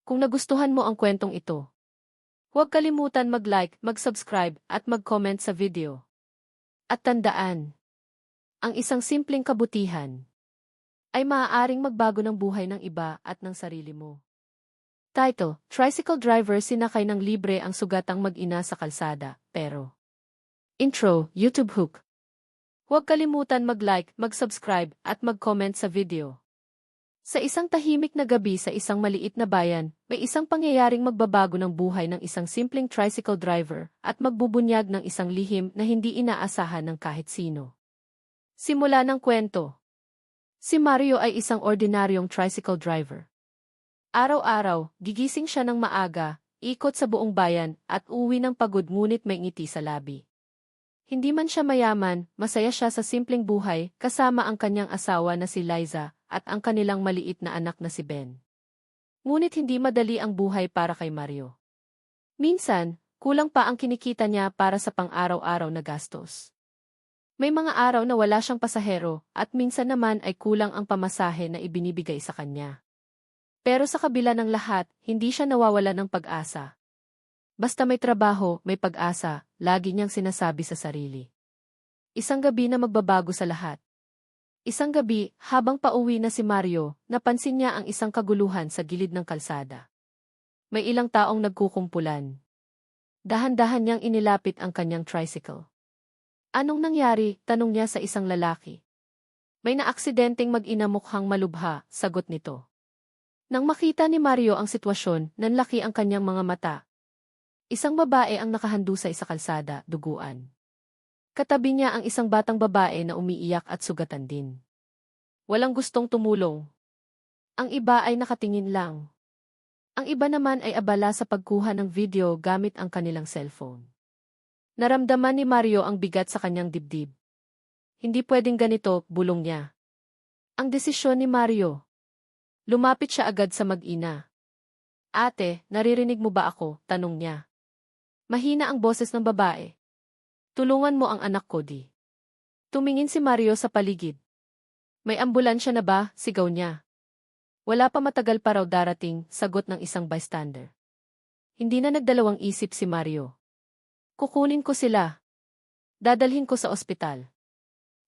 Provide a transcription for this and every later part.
Kung nagustuhan mo ang kwentong ito, huwag kalimutan mag-like, mag-subscribe at mag-comment sa video. At tandaan, ang isang simpleng kabutihan ay maaaring magbago ng buhay ng iba at ng sarili mo. Title, Tricycle Driver sinakay ng libre ang sugatang mag-ina sa kalsada, pero Intro, YouTube hook. Huwag kalimutan mag-like, mag-subscribe at mag-comment sa video. Sa isang tahimik na gabi sa isang maliit na bayan, may isang pangyayaring magbabago ng buhay ng isang simpleng tricycle driver at magbubunyag ng isang lihim na hindi inaasahan ng kahit sino. Simula ng kwento. Si Mario ay isang ordinaryong tricycle driver. Araw-araw, gigising siya ng maaga, ikot sa buong bayan at uwi ng pagod ngunit may ngiti sa labi. Hindi man siya mayaman, masaya siya sa simpleng buhay kasama ang kanyang asawa na si Liza at ang kanilang maliit na anak na si Ben. Ngunit hindi madali ang buhay para kay Mario. Minsan, kulang pa ang kinikita niya para sa pang-araw-araw na gastos. May mga araw na wala siyang pasahero at minsan naman ay kulang ang pamasahe na ibinibigay sa kanya. Pero sa kabila ng lahat, hindi siya nawawala ng pag-asa. Basta may trabaho, may pag-asa, lagi niyang sinasabi sa sarili. Isang gabi na magbabago sa lahat. Isang gabi, habang pauwi na si Mario, napansin niya ang isang kaguluhan sa gilid ng kalsada. May ilang taong nagkukumpulan. Dahan-dahan niyang inilapit ang kanyang tricycle. Anong nangyari? Tanong niya sa isang lalaki. May naaksidenteng mag-ina mukhang malubha, sagot nito. Nang makita ni Mario ang sitwasyon, nanlaki ang kanyang mga mata. Isang babae ang nakahandusay sa kalsada, duguan. Katabi niya ang isang batang babae na umiiyak at sugatan din. Walang gustong tumulong. Ang iba ay nakatingin lang. Ang iba naman ay abala sa pagkuha ng video gamit ang kanilang cellphone. Naramdaman ni Mario ang bigat sa kanyang dibdib. Hindi pwedeng ganito, bulong niya. Ang desisyon ni Mario. Lumapit siya agad sa mag-ina. Ate, naririnig mo ba ako? Tanong niya. Mahina ang boses ng babae. Tulungan mo ang anak ko, di. Tumingin si Mario sa paligid. May ambulansya na ba? Sigaw niya. Wala pa, matagal pa raw darating, sagot ng isang bystander. Hindi na nagdalawang isip si Mario. Kukunin ko sila. Dadalhin ko sa ospital.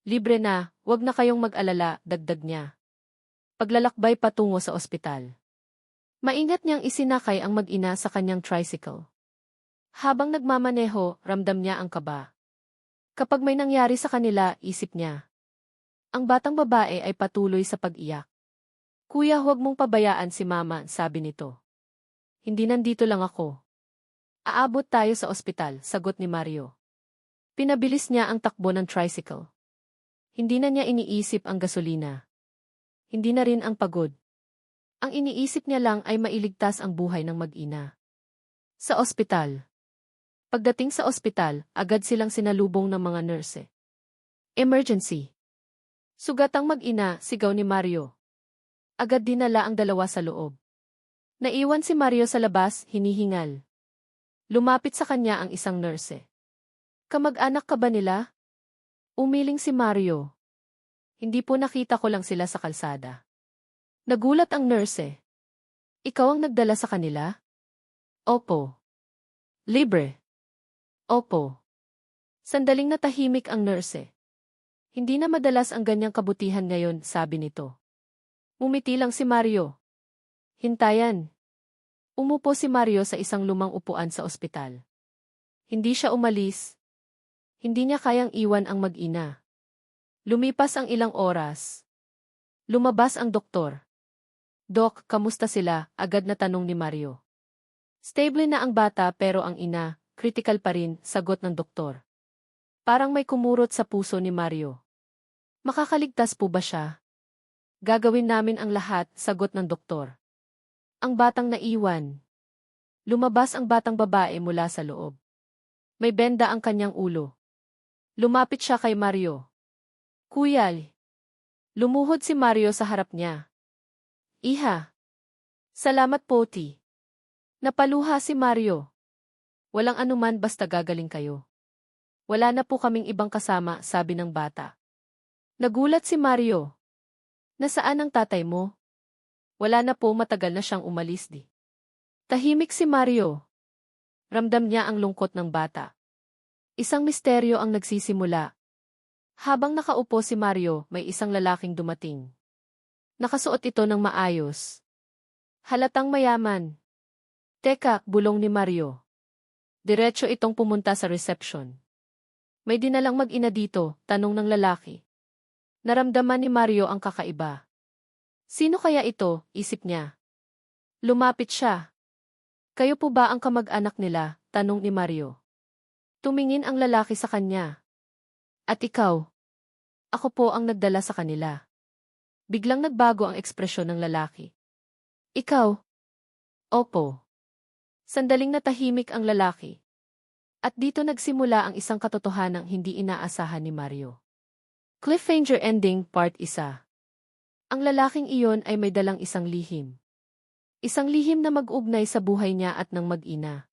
Libre na, wag na kayong mag-alala, dagdag niya. Paglalakbay patungo sa ospital. Maingat niyang isinakay ang mag-ina sa kanyang tricycle. Habang nagmamaneho, ramdam niya ang kaba. Kapag may nangyari sa kanila, isip niya. Ang batang babae ay patuloy sa pag-iyak. Kuya, huwag mong pabayaan si mama, sabi nito. Hindi, nandito lang ako. Aabot tayo sa ospital, sagot ni Mario. Pinabilis niya ang takbo ng tricycle. Hindi na niya iniisip ang gasolina. Hindi na rin ang pagod. Ang iniisip niya lang ay mailigtas ang buhay ng mag-ina. Sa ospital. Pagdating sa ospital, agad silang sinalubong ng mga nurse. Emergency. Sugatang mag-ina, sigaw ni Mario. Agad dinala ang dalawa sa loob. Naiwan si Mario sa labas, hinihingal. Lumapit sa kanya ang isang nurse. Kamag-anak ka ba nila? Umiling si Mario. Hindi po, nakita ko lang sila sa kalsada. Nagulat ang nurse. Ikaw ang nagdala sa kanila? Opo. Libre. Opo. Sandaling natahimik ang nurse. Hindi na madalas ang ganyang kabutihan ngayon, sabi nito. Umiti lang si Mario. Hintayan. Umupo si Mario sa isang lumang upuan sa ospital. Hindi siya umalis. Hindi niya kayang iwan ang mag-ina. Lumipas ang ilang oras. Lumabas ang doktor. Dok, kamusta sila? Agad na tanong ni Mario. Stable na ang bata pero ang ina, critical pa rin, sagot ng doktor. Parang may kumurot sa puso ni Mario. Makakaligtas po ba siya? Gagawin namin ang lahat, sagot ng doktor. Ang batang naiwan. Lumabas ang batang babae mula sa loob. May benda ang kanyang ulo. Lumapit siya kay Mario. Kuya. Lumuhod si Mario sa harap niya. Iha. Salamat po, ti. Napaluha si Mario. Walang anuman, basta gagaling kayo. Wala na po kaming ibang kasama, sabi ng bata. Nagulat si Mario. Nasaan ang tatay mo? Wala na po, matagal na siyang umalis di. Tahimik si Mario. Ramdam niya ang lungkot ng bata. Isang misteryo ang nagsisimula. Habang nakaupo si Mario, may isang lalaking dumating. Nakasuot ito ng maayos. Halatang mayaman. Teka, bulong ni Mario. Diretso itong pumunta sa reception. May dinalang mag-ina dito, tanong ng lalaki. Naramdaman ni Mario ang kakaiba. Sino kaya ito, isip niya. Lumapit siya. Kayo po ba ang kamag-anak nila, tanong ni Mario. Tumingin ang lalaki sa kanya. At ikaw? Ako po ang nagdala sa kanila. Biglang nagbago ang ekspresyon ng lalaki. Ikaw? Opo. Sandaling natahimik ang lalaki. At dito nagsimula ang isang katotohanang hindi inaasahan ni Mario. Cliffhanger Ending Part 1. Ang lalaking iyon ay may dalang isang lihim. Isang lihim na mag-ugnay sa buhay niya at ng mag-ina.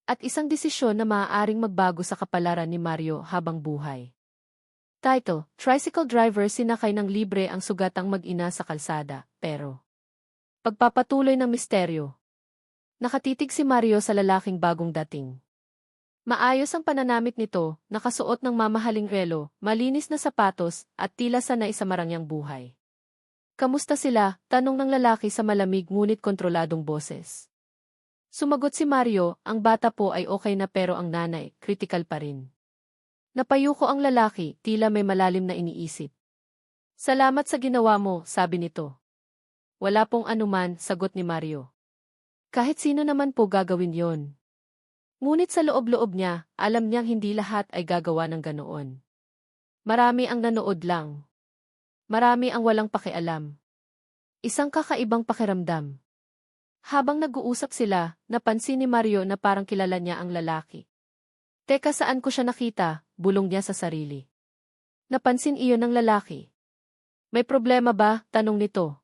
At isang desisyon na maaaring magbago sa kapalaran ni Mario habang buhay. Title, Tricycle Driver sinakay ng libre ang sugatang mag-ina sa kalsada, pero pagpapatuloy ng misteryo. Nakatitig si Mario sa lalaking bagong dating. Maayos ang pananamit nito, nakasuot ng mamahaling relo, malinis na sapatos, at tila sanay sa marangyang buhay. Kamusta sila? Tanong ng lalaki sa malamig ngunit kontroladong boses. Sumagot si Mario, ang bata po ay okay na pero ang nanay, kritikal pa rin. Napayuko ang lalaki, tila may malalim na iniisip. Salamat sa ginawa mo, sabi nito. Wala pong anuman, sagot ni Mario. Kahit sino naman po gagawin yon. Ngunit sa loob-loob niya, alam niyang hindi lahat ay gagawa ng ganoon. Marami ang nanood lang. Marami ang walang pakialam. Isang kakaibang pakiramdam. Habang nag-uusap sila, napansin ni Mario na parang kilala niya ang lalaki. Teka, saan ko siya nakita? Bulong niya sa sarili. Napansin iyon ng lalaki. May problema ba? Tanong nito.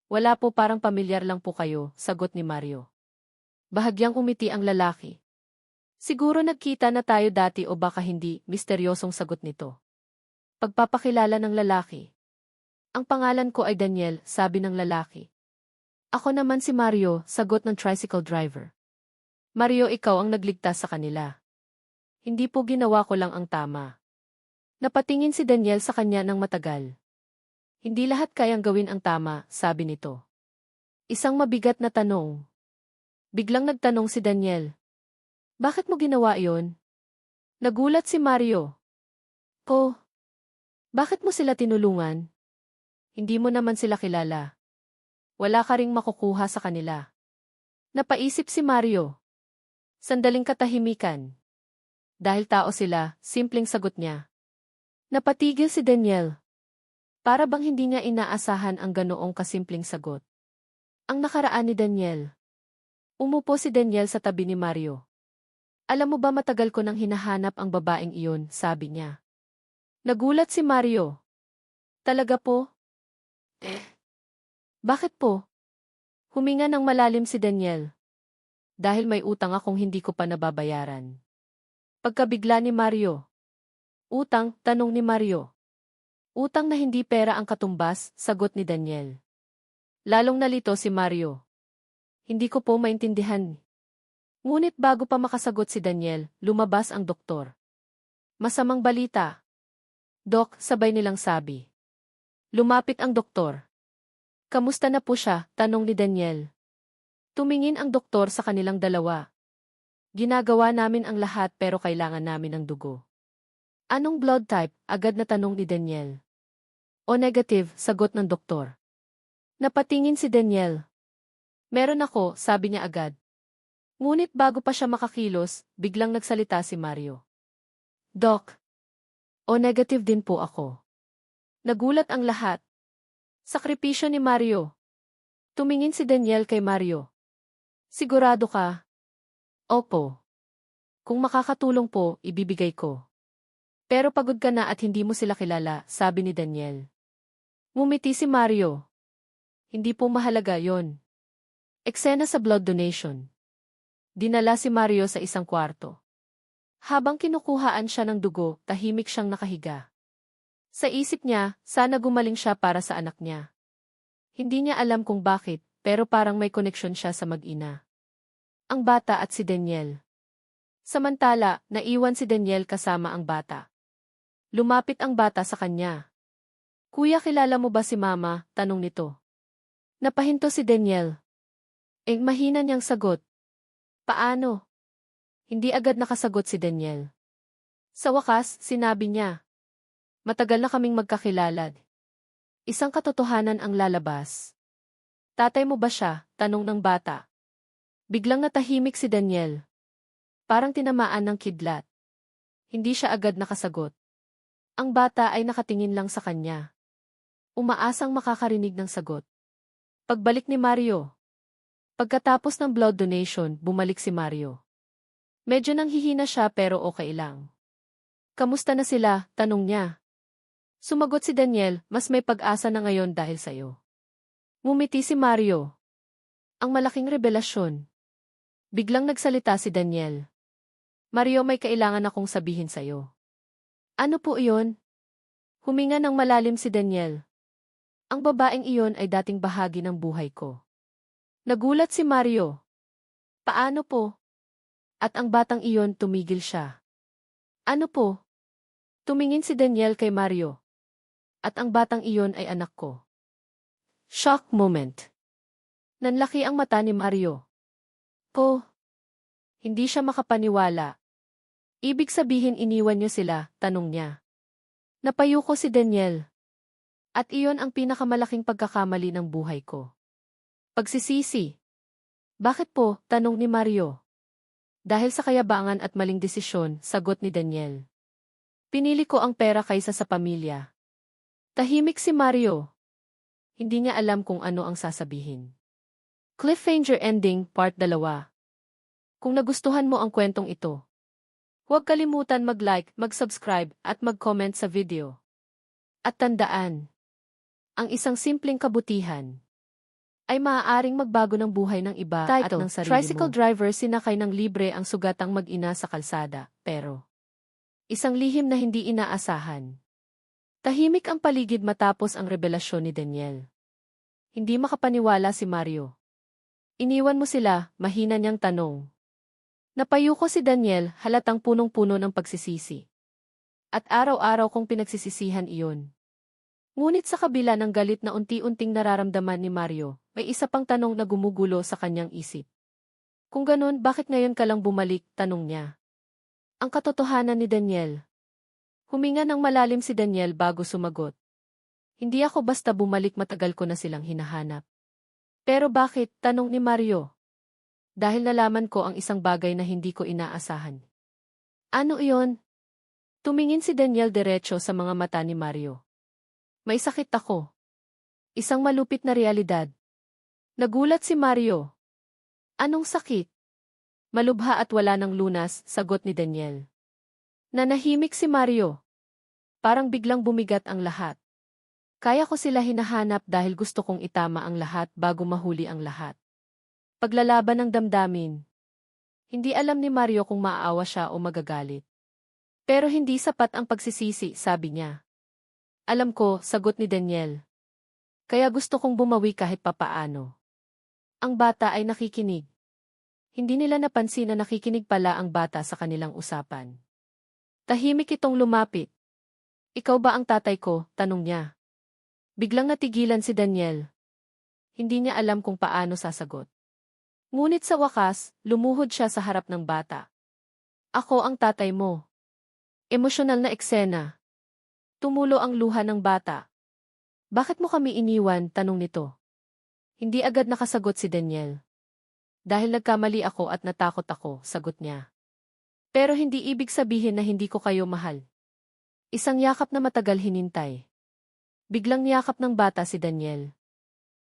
Wala po, parang pamilyar lang po kayo, sagot ni Mario. Bahagyang umiti ang lalaki. Siguro nagkita na tayo dati o baka hindi, misteryosong sagot nito. Pagpapakilala ng lalaki. Ang pangalan ko ay Daniel, sabi ng lalaki. Ako naman si Mario, sagot ng tricycle driver. Mario, ikaw ang nagligtas sa kanila. Hindi po, ginawa ko lang ang tama. Napatingin si Daniel sa kanya ng matagal. Hindi lahat kayang gawin ang tama, sabi nito. Isang mabigat na tanong. Biglang nagtanong si Daniel. Bakit mo ginawa iyon? Nagulat si Mario. Ko, bakit mo sila tinulungan? Hindi mo naman sila kilala. Wala ka ring makukuha sa kanila. Napaisip si Mario. Sandaling katahimikan. Dahil tao sila, simpleng sagot niya. Napatigil si Daniel. Para bang hindi niya inaasahan ang ganoong kasimpleng sagot. Ang nakaraan ni Daniel. Umupo si Daniel sa tabi ni Mario. Alam mo ba, matagal ko nang hinahanap ang babaeng iyon, sabi niya. Nagulat si Mario. Talaga po? Bakit po? Huminga ng malalim si Daniel. Dahil may utang akong hindi ko pa nababayaran. Pagkabigla ni Mario. Utang? Tanong ni Mario. Utang na hindi pera ang katumbas, sagot ni Daniel. Lalong nalito si Mario. Hindi ko po maintindihan. Ngunit bago pa makasagot si Daniel, lumabas ang doktor. Masamang balita. Dok, sabay nilang sabi. Lumapit ang doktor. Kamusta na po siya? Tanong ni Daniel. Tumingin ang doktor sa kanilang dalawa. Ginagawa namin ang lahat pero kailangan namin ng dugo. Anong blood type? Agad na tanong ni Daniel. O negative, sagot ng doktor. Napatingin si Daniel. Meron ako, sabi niya agad. Ngunit bago pa siya makakilos, biglang nagsalita si Mario. Doc. O negative din po ako. Nagulat ang lahat. Sakripisyo ni Mario. Tumingin si Daniel kay Mario. Sigurado ka? Opo. Kung makakatulong po, ibibigay ko. Pero pagod ka na at hindi mo sila kilala, sabi ni Daniel. Ngumiti si Mario. Hindi po mahalaga yon. Eksena sa blood donation. Dinala si Mario sa isang kwarto. Habang kinukuhaan siya ng dugo, tahimik siyang nakahiga. Sa isip niya, sana gumaling siya para sa anak niya. Hindi niya alam kung bakit, pero parang may koneksyon siya sa mag-ina. ang bata at si Daniel. Samantala, naiwan si Daniel kasama ang bata. Lumapit ang bata sa kanya. Kuya, kilala mo ba si Mama? Tanong nito. Napahinto si Daniel. Mahina niyang sagot. Paano? Hindi agad nakasagot si Daniel. Sa wakas, sinabi niya. Matagal na kaming magkakilala. Isang katotohanan ang lalabas. Tatay mo ba siya? Tanong ng bata. Biglang natahimik si Daniel. Parang tinamaan ng kidlat. Hindi siya agad nakasagot. Ang bata ay nakatingin lang sa kanya. Umaasang makakarinig ng sagot. Pagbalik ni Mario. Pagkatapos ng blood donation, bumalik si Mario. Medyo nanghihina siya pero okay lang. Kamusta na sila? Tanong niya. Sumagot si Daniel, mas may pag-asa na ngayon dahil sa'yo. Ngumiti si Mario. Ang malaking revelasyon. Biglang nagsalita si Daniel. Mario, may kailangan akong sabihin sa'yo. Ano po iyon? Huminga ng malalim si Daniel. Ang babaeng iyon ay dating bahagi ng buhay ko. Nagulat si Mario. Paano po? At ang batang iyon tumigil siya. Ano po? Tumingin si Daniel kay Mario. At ang batang iyon ay anak ko. Shock moment. Nanlaki ang mata ni Mario. Po. Hindi siya makapaniwala. Ibig sabihin iniwan niyo sila, tanong niya. Napayuko si Daniel. At iyon ang pinakamalaking pagkakamali ng buhay ko. Pagsisisi. Bakit po? Tanong ni Mario. Dahil sa kayabangan at maling desisyon, sagot ni Daniel. Pinili ko ang pera kaysa sa pamilya. Tahimik si Mario. Hindi niya alam kung ano ang sasabihin. Cliffhanger ending, part 2. Kung nagustuhan mo ang kwentong ito, huwag kalimutan mag-like, mag-subscribe, at mag-comment sa video. At tandaan, ang isang simpleng kabutihan ay maaaring magbago ng buhay ng iba at ng sarili Tricycle driver sinakay ng libre ang sugatang mag-ina sa kalsada, pero isang lihim na hindi inaasahan. Tahimik ang paligid matapos ang revelasyon ni Daniel. Hindi makapaniwala si Mario. Iniwan mo sila, mahina niyang tanong. Napayuko si Daniel, halatang punong-puno ng pagsisisi. At araw-araw kong pinagsisisihan iyon. Ngunit sa kabila ng galit na unti-unting nararamdaman ni Mario, may isa pang tanong na gumugulo sa kanyang isip. Kung ganun, bakit ngayon ka lang bumalik? Tanong niya. Ang katotohanan ni Daniel. Huminga ng malalim si Daniel bago sumagot. Hindi ako basta bumalik, matagal ko na silang hinahanap. Pero bakit? Tanong ni Mario. Dahil nalaman ko ang isang bagay na hindi ko inaasahan. Ano iyon? Tumingin si Daniel diretso sa mga mata ni Mario. May sakit ako. Isang malupit na realidad. Nagulat si Mario. Anong sakit? Malubha at wala ng lunas, sagot ni Daniel. Nanahimik si Mario. Parang biglang bumigat ang lahat. Kaya ko sila hinahanap dahil gusto kong itama ang lahat bago mahuli ang lahat. Paglalaban ng damdamin. Hindi alam ni Mario kung maaawa siya o magagalit. Pero hindi sapat ang pagsisisi, sabi niya. Alam ko, sagot ni Daniel. Kaya gusto kong bumawi kahit papaano. Ang bata ay nakikinig. Hindi nila napansin na nakikinig pala ang bata sa kanilang usapan. Tahimik itong lumapit. Ikaw ba ang tatay ko? Tanong niya. Biglang natigilan si Daniel. Hindi niya alam kung paano sasagot. Ngunit sa wakas, lumuhod siya sa harap ng bata. Ako ang tatay mo. Emosyonal na eksena. Tumulo ang luha ng bata. Bakit mo kami iniwan? Tanong nito. Hindi agad nakasagot si Daniel. Dahil nagkamali ako at natakot ako, sagot niya. Pero hindi ibig sabihin na hindi ko kayo mahal. Isang yakap na matagal hinintay. Biglang niyakap ng bata si Daniel.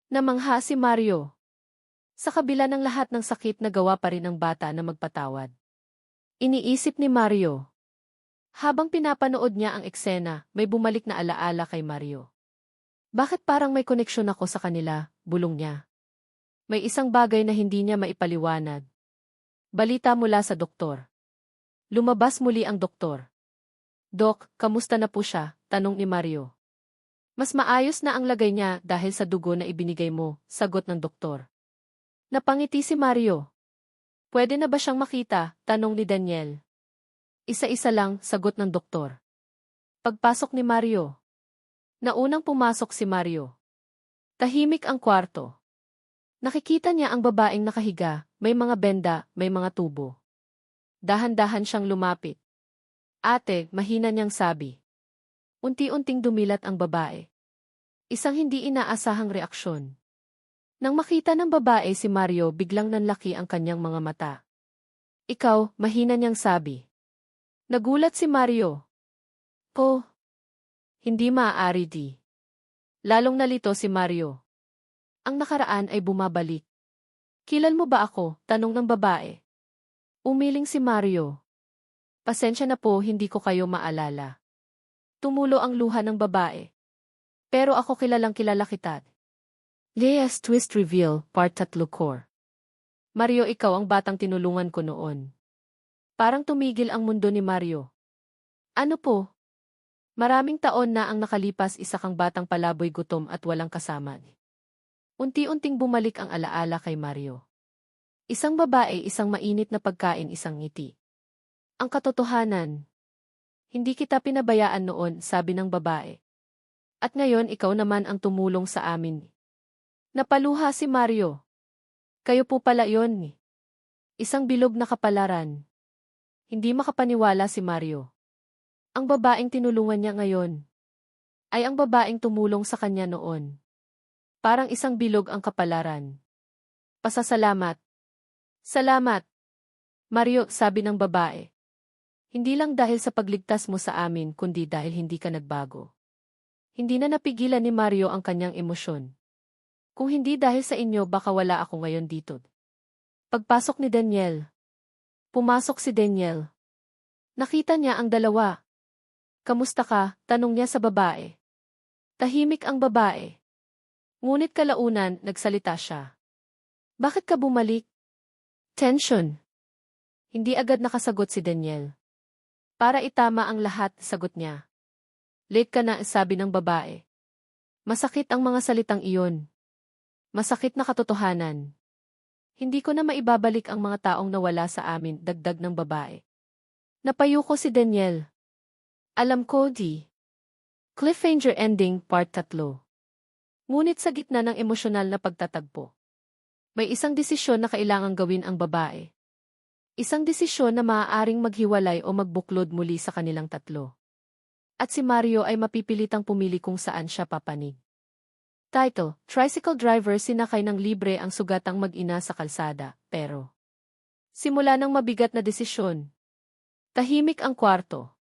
Namangha si Mario. Sa kabila ng lahat ng sakit, nagawa pa rin ng bata na magpatawad. Iniisip ni Mario. Habang pinapanood niya ang eksena, may bumalik na alaala kay Mario. Bakit parang may koneksyon ako sa kanila? Bulong niya. May isang bagay na hindi niya maipaliwanag. Balita mula sa doktor. Lumabas muli ang doktor. Dok, kamusta na po siya? Tanong ni Mario. Mas maayos na ang lagay niya dahil sa dugo na ibinigay mo, sagot ng doktor. Napangiti si Mario. Pwede na ba siyang makita? Tanong ni Daniel. Isa-isa lang, sagot ng doktor. Pagpasok ni Mario. Naunang pumasok si Mario. Tahimik ang kwarto. Nakikita niya ang babaeng nakahiga, may mga benda, may mga tubo. Dahan-dahan siyang lumapit. Ate, mahina niyang sabi. Unti-unting dumilat ang babae. Isang hindi inaasahang reaksyon. Nang makita ng babae si Mario, biglang nanlaki ang kanyang mga mata. Ikaw, mahina niyang sabi. Nagulat si Mario. Oh, hindi maaari di. Lalong nalito si Mario. Ang nakaraan ay bumabalik. Kilal mo ba ako? Tanong ng babae. Umiling si Mario. Pasensya na po, hindi ko kayo maalala. Tumulo ang luha ng babae. Pero ako kilalang kilala kita. Leia's Twist Reveal, Part 3 Core. Mario, ikaw ang batang tinulungan ko noon. Parang tumigil ang mundo ni Mario. Ano po? Maraming taon na ang nakalipas, isa kang batang palaboy, gutom at walang kasama. Unti-unting bumalik ang alaala kay Mario. Isang babae, isang mainit na pagkain, isang ngiti. Ang katotohanan. Hindi kita pinabayaan noon, sabi ng babae. At ngayon ikaw naman ang tumulong sa amin. Napaluha si Mario. Kayo po pala yon. Isang bilog na kapalaran. Hindi makapaniwala si Mario. Ang babaeng tinulungan niya ngayon ay ang babaeng tumulong sa kanya noon. Parang isang bilog ang kapalaran. Pasasalamat. Salamat. Mario, sabi ng babae. Hindi lang dahil sa pagligtas mo sa amin, kundi dahil hindi ka nagbago. Hindi na napigilan ni Mario ang kanyang emosyon. Kung hindi dahil sa inyo, baka wala ako ngayon dito. Pagpasok ni Daniel. Pumasok si Daniel. Nakita niya ang dalawa. Kamusta ka? Tanong niya sa babae. Tahimik ang babae. Ngunit kalaunan, nagsalita siya. Bakit ka bumalik? Tension. Hindi agad nakasagot si Daniel. Para itama ang lahat, sagot niya. Late ka na, sabi ng babae. Masakit ang mga salitang iyon. Masakit na katotohanan. Hindi ko na maibabalik ang mga taong nawala sa amin, dagdag ng babae. Napayuko si Daniel. Alam ko, di. Cliffhanger ending, part 3. Ngunit sa gitna ng emosyonal na pagtatagpo, may isang desisyon na kailangang gawin ang babae. Isang desisyon na maaaring maghiwalay o magbuklod muli sa kanilang tatlo. At si Mario ay mapipilitang pumili kung saan siya papanig. Title, Tricycle Driver, sinakay ng libre ang sugatang mag-ina sa kalsada, pero simula ng mabigat na desisyon. Tahimik ang kwarto.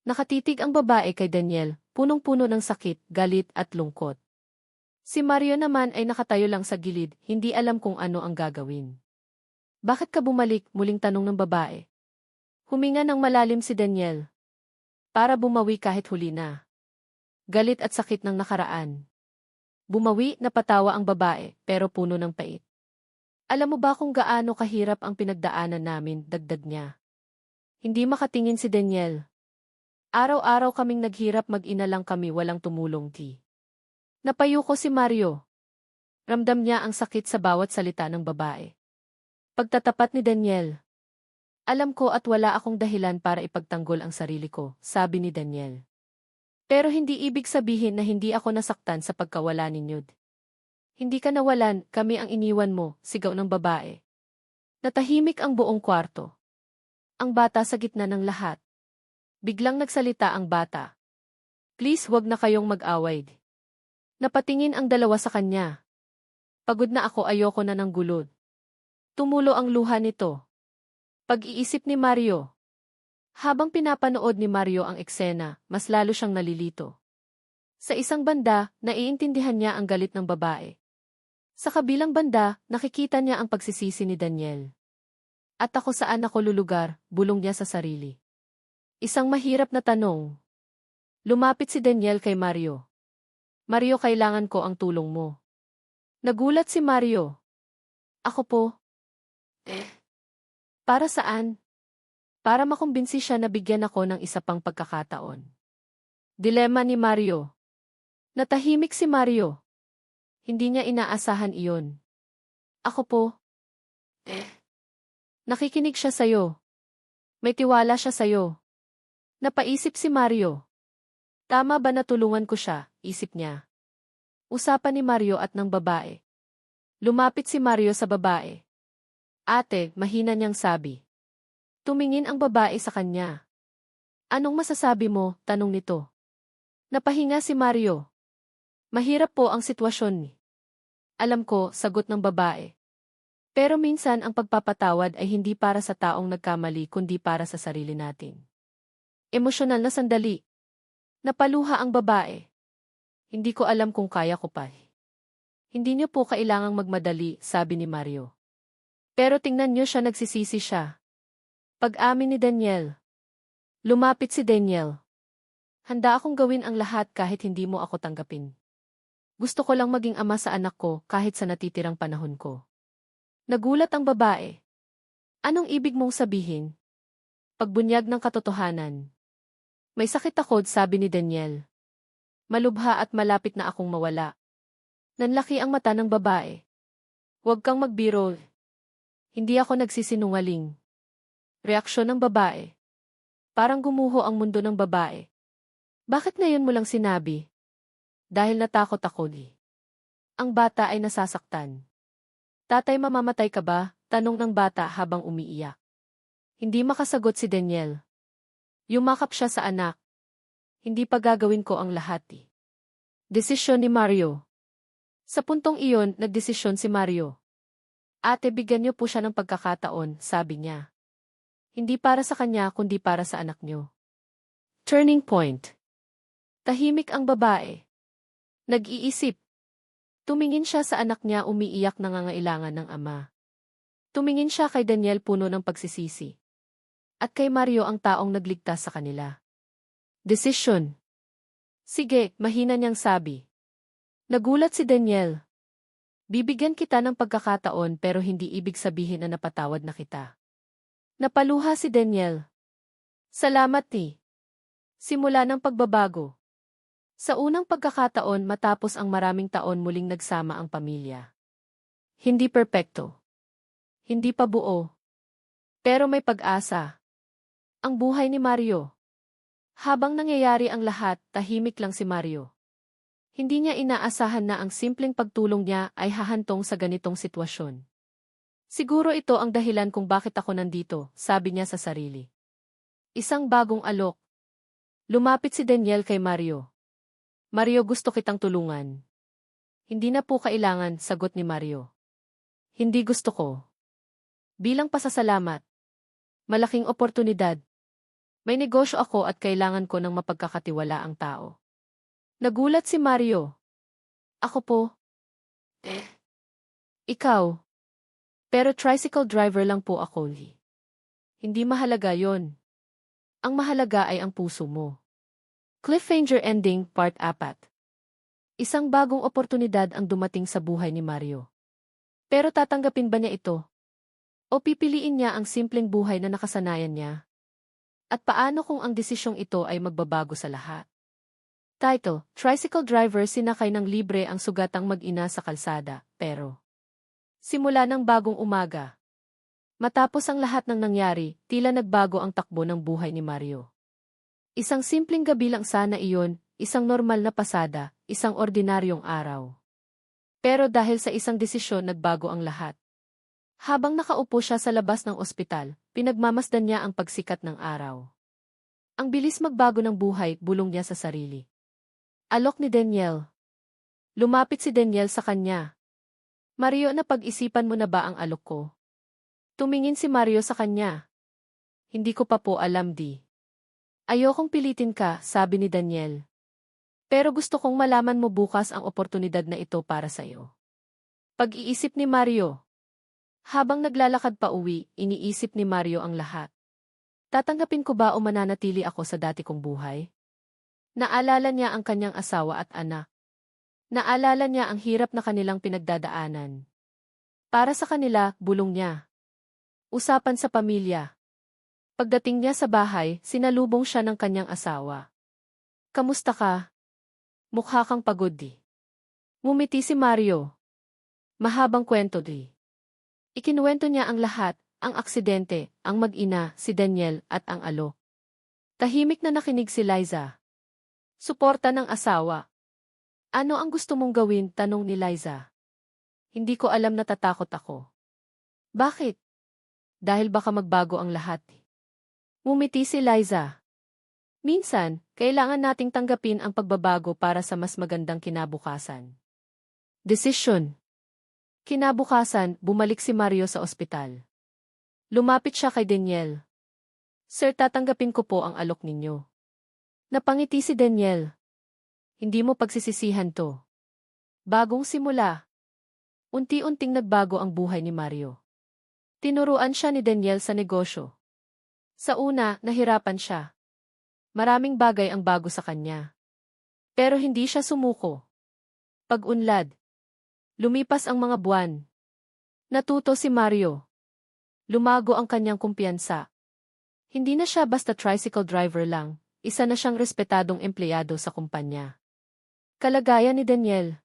Nakatitig ang babae kay Daniel, punong-puno ng sakit, galit at lungkot. Si Mario naman ay nakatayo lang sa gilid, hindi alam kung ano ang gagawin. Bakit ka bumalik? Muling tanong ng babae. Huminga ng malalim si Daniel. Para bumawi kahit huli na. Galit at sakit ng nakaraan. Bumawi, napatawa ang babae, pero puno ng pait. Alam mo ba kung gaano kahirap ang pinagdaanan namin, dagdag niya. Hindi makatingin si Daniel. Araw-araw kaming naghirap, mag-ina lang kami, walang tumulong, di. Napayuko si Mario. Ramdam niya ang sakit sa bawat salita ng babae. Pagtatapat ni Daniel. Alam ko at wala akong dahilan para ipagtanggol ang sarili ko, sabi ni Daniel. Pero hindi ibig sabihin na hindi ako nasaktan sa pagkawala ninyo. Hindi ka nawalan, kami ang iniwan mo, sigaw ng babae. Natahimik ang buong kwarto. Ang bata sa gitna ng lahat. Biglang nagsalita ang bata. Please, wag na kayong mag-away. Napatingin ang dalawa sa kanya. Pagod na ako, ayoko na ng gulo. Tumulo ang luha nito. Pag-iisip ni Mario. Habang pinapanood ni Mario ang eksena, mas lalo siyang nalilito. Sa isang banda, naiintindihan niya ang galit ng babae. Sa kabilang banda, nakikita niya ang pagsisisi ni Daniel. At ako, saan ako lulugar, bulong niya sa sarili. Isang mahirap na tanong. Lumapit si Daniel kay Mario. Mario, kailangan ko ang tulong mo. Nagulat si Mario. Ako po? Para saan? Para makumbinsi siya na bigyan ako ng isa pang pagkakataon. Dilema ni Mario. Natahimik si Mario. Hindi niya inaasahan iyon. Ako po? Nakikinig siya sa'yo. May tiwala siya sa'yo. Napaisip si Mario. Tama ba na tulungan ko siya, isip niya. Usapan ni Mario at ng babae. Lumapit si Mario sa babae. Ate, mahina niyang sabi. Tumingin ang babae sa kanya. Anong masasabi mo? Tanong nito. Napahinga si Mario. Mahirap po ang sitwasyon. Alam ko, sagot ng babae. Pero minsan ang pagpapatawad ay hindi para sa taong nagkamali kundi para sa sarili natin. Emosyonal na sandali. Napaluha ang babae. Hindi ko alam kung kaya ko pa. Hindi niyo po kailangang magmadali, sabi ni Mario. Pero tingnan niyo siya, nagsisisi siya. Pag-amin ni Daniel. Lumapit si Daniel. Handa akong gawin ang lahat kahit hindi mo ako tanggapin. Gusto ko lang maging ama sa anak ko kahit sa natitirang panahon ko. Nagulat ang babae. Anong ibig mong sabihin? Pagbunyag ng katotohanan. May sakit ako, sabi ni Daniel. Malubha at malapit na akong mawala. Nanlaki ang mata ng babae. Huwag kang magbiro. Hindi ako nagsisinungaling. Reaksyon ng babae. Parang gumuho ang mundo ng babae. Bakit ngayon mo lang sinabi? Dahil natakot ako. Ang bata ay nasasaktan. Tatay, mamamatay ka ba? Tanong ng bata habang umiiyak. Hindi makasagot si Daniel. Yumakap siya sa anak. Hindi pa gagawin ko ang lahat. Desisyon ni Mario. Sa puntong iyon, nagdesisyon si Mario. Ate, bigyan niyo po siya ng pagkakataon, sabi niya. Hindi para sa kanya kundi para sa anak niyo. Turning point. Tahimik ang babae. Nag-iisip. Tumingin siya sa anak niya, umiiyak, nangangailangan ng ama. Tumingin siya kay Daniel, puno ng pagsisisi. At kay Mario, ang taong nagligtas sa kanila. Desisyon. Sige, mahina niyang sabi. Nagulat si Daniel. Bibigyan kita ng pagkakataon pero hindi ibig sabihin na napatawad na kita. Napaluha si Daniel. Salamat ni. Simula ng pagbabago. Sa unang pagkakataon matapos ang maraming taon muling nagsama ang pamilya. Hindi perpekto. Hindi pa buo. Pero may pag-asa. Ang buhay ni Mario. Habang nangyayari ang lahat, tahimik lang si Mario. Hindi niya inaasahan na ang simpleng pagtulong niya ay hahantong sa ganitong sitwasyon. Siguro ito ang dahilan kung bakit ako nandito, sabi niya sa sarili. Isang bagong alok. Lumapit si Daniel kay Mario. Mario, gusto kitang tulungan. Hindi na po kailangan, sagot ni Mario. Hindi gusto ko. Bilang pasasalamat. Malaking oportunidad. May negosyo ako at kailangan ko ng mapagkakatiwalaang tao. Nagulat si Mario. Ako po? Ikaw? Pero tricycle driver lang po ako. Hindi mahalaga yon. Ang mahalaga ay ang puso mo. Cliffhanger ending, part 4. Isang bagong oportunidad ang dumating sa buhay ni Mario. Pero tatanggapin ba niya ito? O pipiliin niya ang simpleng buhay na nakasanayan niya? At paano kung ang desisyong ito ay magbabago sa lahat? Title, Tricycle Driver, sinakay ng libre ang sugatang mag-ina sa kalsada, pero simula ng bagong umaga. Matapos ang lahat ng nangyari, tila nagbago ang takbo ng buhay ni Mario. Isang simpleng gabi lang sana iyon, isang normal na pasada, isang ordinaryong araw. Pero dahil sa isang desisyon nagbago ang lahat. Habang nakaupo siya sa labas ng ospital, pinagmamasdan niya ang pagsikat ng araw. Ang bilis magbago ng buhay, bulong niya sa sarili. Alok ni Daniel. Lumapit si Daniel sa kanya. Mario, napag-isipan mo na ba ang alok ko? Tumingin si Mario sa kanya. Hindi ko pa po alam, di. Ayokong pilitin ka, sabi ni Daniel. Pero gusto kong malaman mo bukas ang oportunidad na ito para sa'yo. Pag-iisip ni Mario. Habang naglalakad pa uwi, iniisip ni Mario ang lahat. Tatanggapin ko ba o mananatili ako sa dati kong buhay? Naalala niya ang kanyang asawa at anak. Naalala niya ang hirap na kanilang pinagdadaanan. Para sa kanila, bulong niya. Usapan sa pamilya. Pagdating niya sa bahay, sinalubong siya ng kanyang asawa. Kamusta ka? Mukha kang pagod, di. Ngumiti si Mario. Mahabang kwento, di. Ikinuwento niya ang lahat, ang aksidente, ang mag-ina, si Daniel, at ang alok. Tahimik na nakinig si Liza. Suporta ng asawa. Ano ang gusto mong gawin? Tanong ni Liza. Hindi ko alam, natatakot ako. Bakit? Dahil baka magbago ang lahat. Ngumiti si Liza. Minsan, kailangan nating tanggapin ang pagbabago para sa mas magandang kinabukasan. Desisyon. Kinabukasan, bumalik si Mario sa ospital. Lumapit siya kay Daniel. Sir, tatanggapin ko po ang alok ninyo. Napangiti si Daniel. Hindi mo pagsisisihan to. Bagong simula. Unti-unting nagbago ang buhay ni Mario. Tinuruan siya ni Daniel sa negosyo. Sa una, nahirapan siya. Maraming bagay ang bago sa kanya. Pero hindi siya sumuko. Pag-unlad. Lumipas ang mga buwan. Natuto si Mario. Lumago ang kanyang kumpiyansa. Hindi na siya basta tricycle driver lang, isa na siyang respetadong empleyado sa kumpanya. Kalagayan ni Daniel.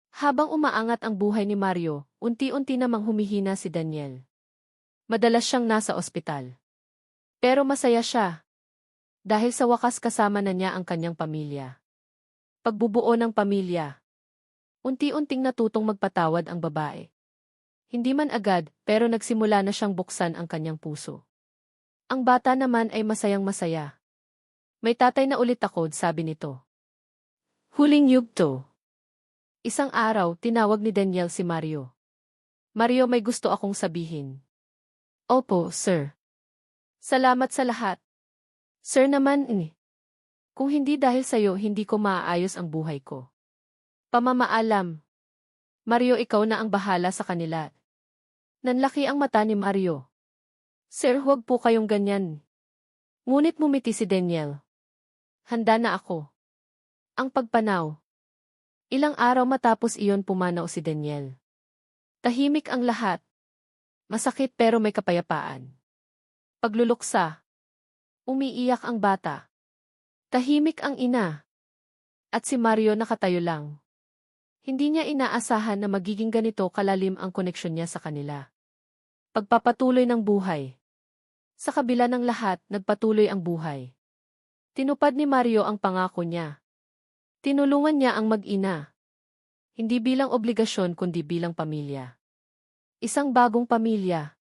Habang umaangat ang buhay ni Mario, unti-unti namang humihina si Daniel. Madalas siyang nasa ospital. Pero masaya siya. Dahil sa wakas kasama na niya ang kanyang pamilya. Pagbubuo ng pamilya. Unti-unting natutong magpatawad ang babae. Hindi man agad, pero nagsimula na siyang buksan ang kanyang puso. Ang bata naman ay masayang-masaya. May tatay na ulit ako, sabi nito. Huling yugto. Isang araw, tinawag ni Daniel si Mario. Mario, may gusto akong sabihin. Opo, sir. Salamat sa lahat. Sir naman, kung hindi dahil sa'yo, hindi ko maaayos ang buhay ko. Pamamaalam. Mario, ikaw na ang bahala sa kanila. Nanlaki ang mata ni Mario. Sir, huwag po kayong ganyan. Ngunit mumiti si Daniel. Handa na ako. Ang pagpanaw. Ilang araw matapos iyon pumanaw si Daniel. Tahimik ang lahat. Masakit pero may kapayapaan. Pagluluksa. Umiiyak ang bata. Tahimik ang ina. At si Mario nakatayo lang. Hindi niya inaasahan na magiging ganito kalalim ang koneksyon niya sa kanila. Pagpapatuloy ng buhay. Sa kabila ng lahat, nagpatuloy ang buhay. Tinupad ni Mario ang pangako niya. Tinulungan niya ang mag-ina. Hindi bilang obligasyon kundi bilang pamilya. Isang bagong pamilya.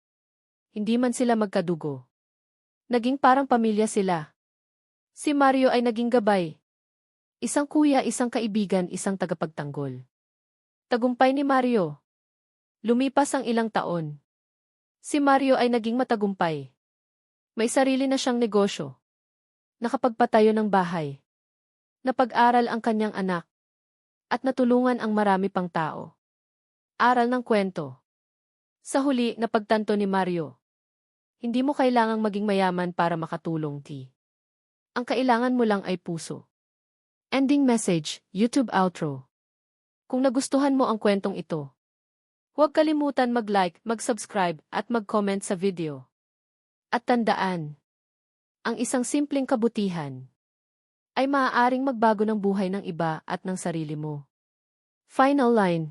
Hindi man sila magkadugo. Naging parang pamilya sila. Si Mario ay naging gabay. Isang kuya, isang kaibigan, isang tagapagtanggol. Tagumpay ni Mario. Lumipas ang ilang taon. Si Mario ay naging matagumpay. May sarili na siyang negosyo. Nakapagpatayo ng bahay. Napag-aral ang kanyang anak. At natulungan ang marami pang tao. Aral ng kwento. Sa huli, napagtanto ni Mario. Hindi mo kailangang maging mayaman para makatulong, T. Ang kailangan mo lang ay puso. Ending message, YouTube outro. Kung nagustuhan mo ang kwentong ito, huwag kalimutan mag-like, mag-subscribe, at mag-comment sa video. At tandaan, ang isang simpleng kabutihan ay maaaring magbago ng buhay ng iba at ng sarili mo. Final line.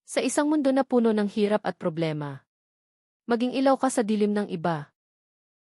Sa isang mundo na puno ng hirap at problema, maging ilaw ka sa dilim ng iba.